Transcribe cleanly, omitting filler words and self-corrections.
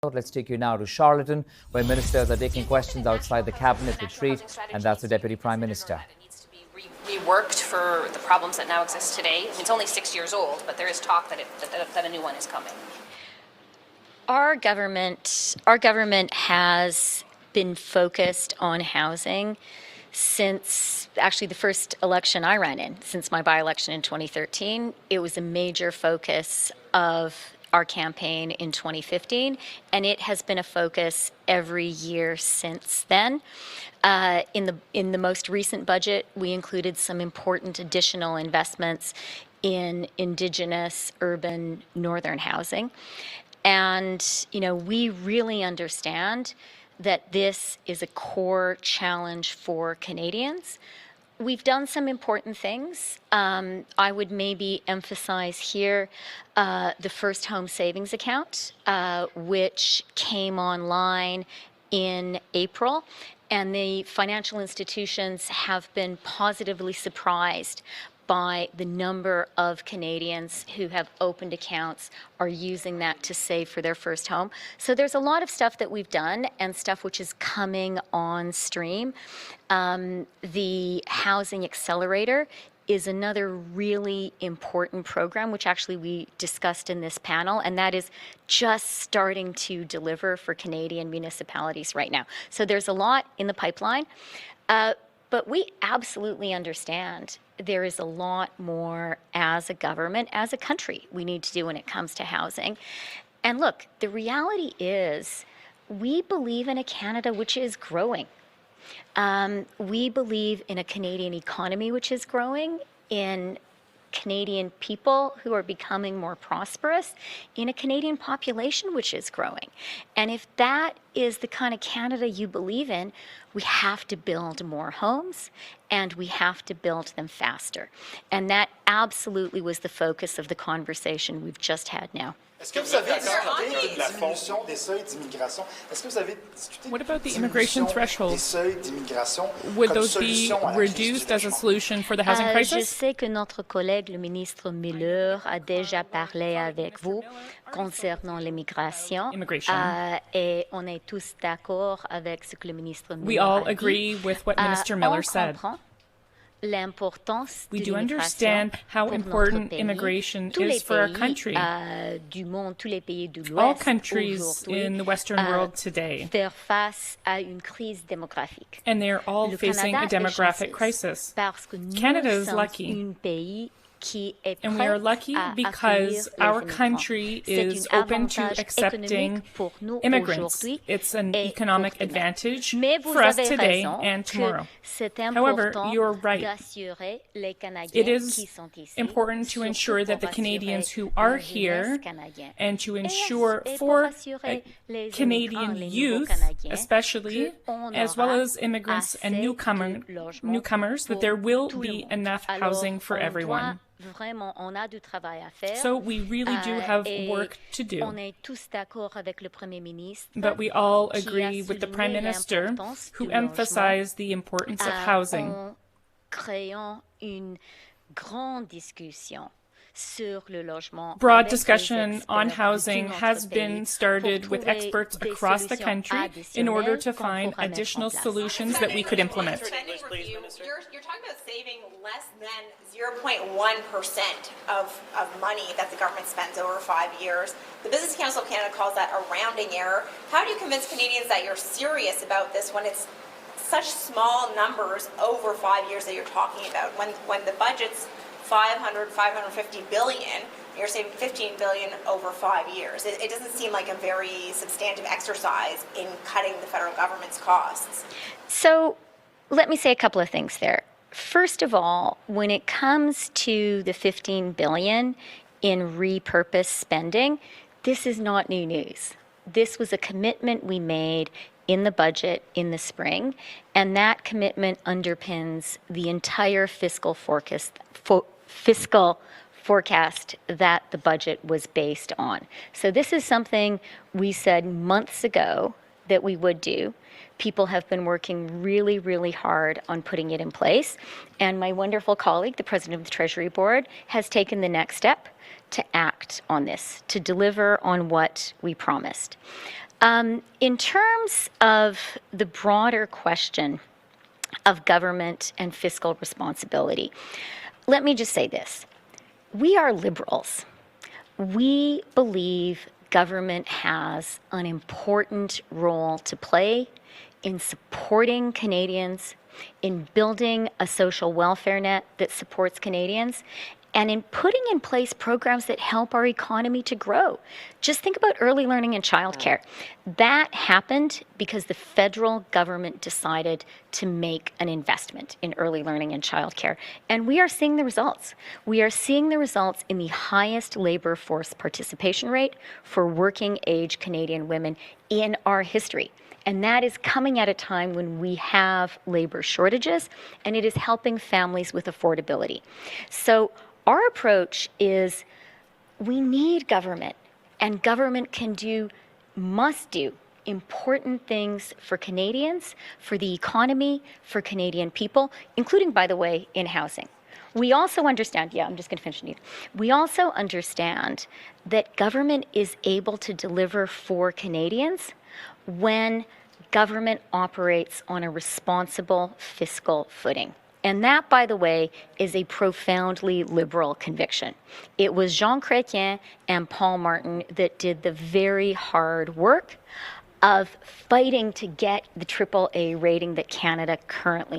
Let's take you now to Charlottetown, where ministers are taking questions outside the cabinet retreat, and that's the Deputy Prime Minister. It needs to be reworked for the problems that now exist today. I mean, it's only 6 years old, but there is talk that a new one is coming. Our government has been focused on housing since actually the first election I ran in, since my by-election in 2013. It was a major focus of our campaign in 2015, and it has been a focus every year since then. In the most recent budget, we included some important additional investments in Indigenous urban northern housing. And, we really understand that this is a core challenge for Canadians. We've done some important things. I would maybe emphasize here the first home savings account, which came online in April. And the financial institutions have been positively surprised by the number of Canadians who have opened accounts, are using that to save for their first home. So there's a lot of stuff that we've done and stuff which is coming on stream. The Housing Accelerator is another really important program, which actually we discussed in this panel, and that is just starting to deliver for Canadian municipalities right now. So there's a lot in the pipeline, but we absolutely understand there is a lot more as a government, as a country, we need to do when it comes to housing. And look, the reality is we believe in a Canada which is growing. We believe in a Canadian economy which is growing, in Canadian people who are becoming more prosperous, in a Canadian population which is growing. And if that is the kind of Canada you believe in, we have to build more homes and we have to build them faster. And that absolutely was the focus of the conversation we've just had now. What about the immigration threshold? Would those be reduced as a solution for the housing crisis? Je sais que notre collègue, le ministre Miller, a déjà parlé avec vous concernant l'immigration. Et on est tous d'accord avec ce que le ministre Miller We all agree with what Minister Miller said. We do understand how important immigration is for our country. All countries in the Western world today. And they're all facing a demographic crisis. Canada is lucky. And we are lucky because our country is open to accepting immigrants. It's an economic advantage for us today and tomorrow. However, you're right. It is important to ensure that the Canadians who are here and to ensure for Canadian youth, especially, as well as immigrants and newcomers, that there will be enough housing for everyone. So we really do have work to do. But we all agree with the Prime Minister, who emphasized the importance of housing. Broad discussion on housing has been started with experts across the country in order to find additional solutions that we could implement. You're talking about saving less than 0.1% of money that the government spends over 5 years. The Business Council of Canada calls that a rounding error. How do you convince Canadians that you're serious about this when it's such small numbers over 5 years that you're talking about? When the budget's 550 billion, you're saving 15 billion over 5 years. It doesn't seem like a very substantive exercise in cutting the federal government's costs. So let me say a couple of things there. First of all, when it comes to the 15 billion in repurposed spending, this is not new news. This was a commitment we made in the budget in the spring, and that commitment underpins the entire fiscal forecast that the budget was based on. So this is something we said months ago that we would do. People have been working really, really hard on putting it in place. And my wonderful colleague, the President of the Treasury Board, has taken the next step to act on this, to deliver on what we promised. In terms of the broader question of government and fiscal responsibility, let me just say this. We are liberals. We believe government has an important role to play in supporting Canadians, in building a social welfare net that supports Canadians, and in putting in place programs that help our economy to grow. Just think about early learning and childcare. That happened because the federal government decided to make an investment in early learning and childcare. And we are seeing the results. We are seeing the results in the highest labor force participation rate for working age Canadian women in our history. And that is coming at a time when we have labor shortages, and it is helping families with affordability. So our approach is we need government, and government must do important things for Canadians, for the economy, for Canadian people, including, by the way, in housing. We also understand, I'm just going to finish. We also understand that government is able to deliver for Canadians when government operates on a responsible fiscal footing. And that, by the way, is a profoundly liberal conviction. It was Jean Chrétien and Paul Martin that did the very hard work of fighting to get the AAA rating that Canada currently